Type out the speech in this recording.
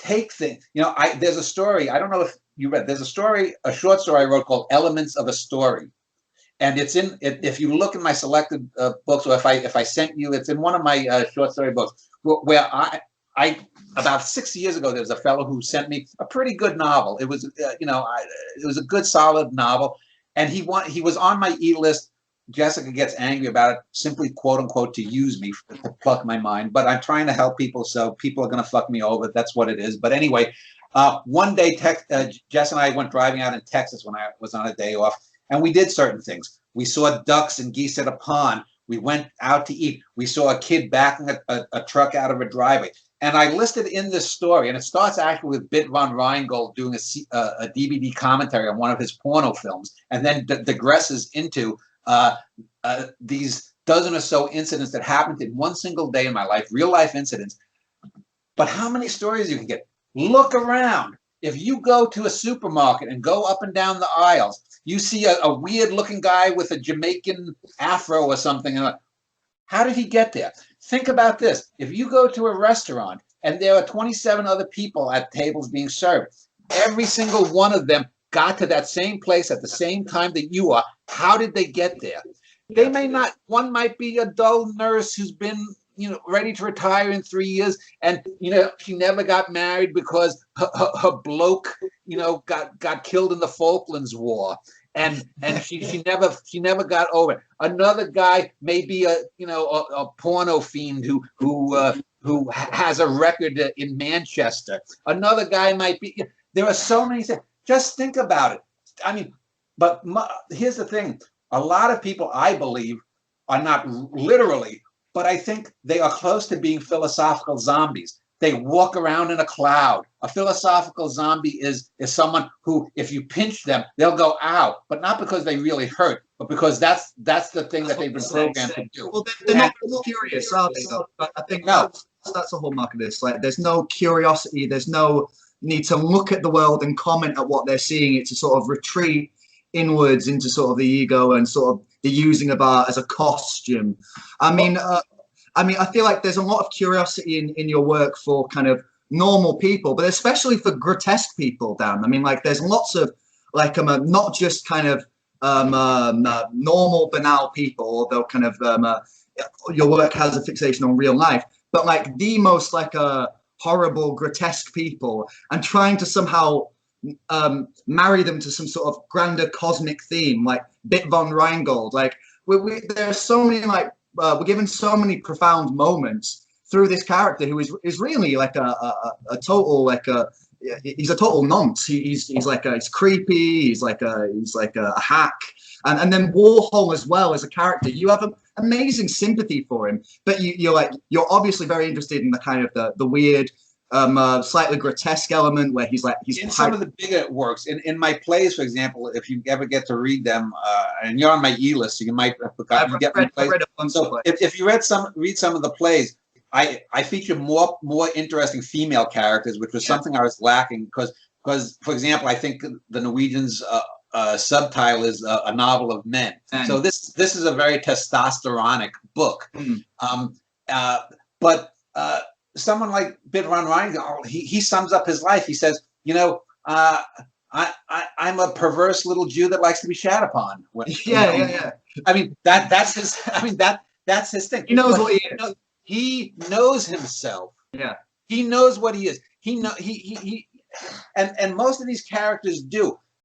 take things. You know, there's a story. I don't know if you read. There's a story, a short story I wrote called "Elements of a Story," and it's in. If you look in my selected books, or if I sent you, it's in one of my short story books where I about 6 years ago, there was a fellow who sent me a pretty good novel. It was, it was a good, solid novel, and he was on my list. Jessica gets angry about it, simply quote unquote to use me to pluck my mind. But I'm trying to help people, so people are going to fuck me over. That's what it is. But anyway, one day, Jess and I went driving out in Texas when I was on a day off, and we did certain things. We saw ducks and geese at a pond. We went out to eat. We saw a kid backing a truck out of a driveway. And I listed in this story, and it starts actually with Bit von Rheingold doing a DVD commentary on one of his porno films, and then digresses into these dozen or so incidents that happened in one single day in my life, real life incidents. But how many stories you can get? Look around. If you go to a supermarket and go up and down the aisles, you see a weird looking guy with a Jamaican afro or something. How did he get there? Think about this. If you go to a restaurant and there are 27 other people at tables being served, every single one of them got to that same place at the same time that you are. How did they get there? They may not. One might be a dull nurse who's been, ready to retire in 3 years, and she never got married because her bloke, got killed in the Falklands War, and she never got over it. Another guy may be a porno fiend who has a record in Manchester. Another guy might be. There are so many things. Just think about it. I mean, but here's the thing. A lot of people, I believe, are not literally, but I think they are close to being philosophical zombies. They walk around in a cloud. A philosophical zombie is someone who, if you pinch them, they'll go ow, but not because they really hurt, but because that's the thing that they've been programmed to do. Well, they're not curious, are they? But I think that's a hallmark of this. Like, there's no curiosity. There's no need to look at the world and comment at what they're seeing. It's a sort of retreat inwards into sort of the ego and sort of the using of art as a costume. I mean, I feel like there's a lot of curiosity in your work for kind of normal people, but especially for grotesque people, Dan. I mean, like, there's lots of like not just kind of normal, banal people, although kind of your work has a fixation on real life, but like the most like horrible, grotesque people, and trying to somehow marry them to some sort of grander cosmic theme, like Bit von Rheingold. Like, there are so many, like, we're given so many profound moments through this character who is really like a total, like he's a total nonce. He's like he's creepy. He's like a hack. And then Warhol as well as a character. You have an amazing sympathy for him, but you're obviously very interested in the kind of the weird, slightly grotesque element where he's in some of the bigger works. In my plays, for example, if you ever get to read them, and you're on my list, so you might have forgotten to get my plays. So if you read some of the plays, I feature more interesting female characters, which was something I was lacking because, for example, I think the Norwegians' subtitle is a novel of men. So this is a very testosteronic book. But someone like Bit von Rheingold, he sums up his life. He says, I'm a perverse little Jew that likes to be shat upon. Yeah. I mean, that's his. I mean, that's his thing. He knows what he is. He knows himself. Yeah. He knows what he is. And most of these characters do.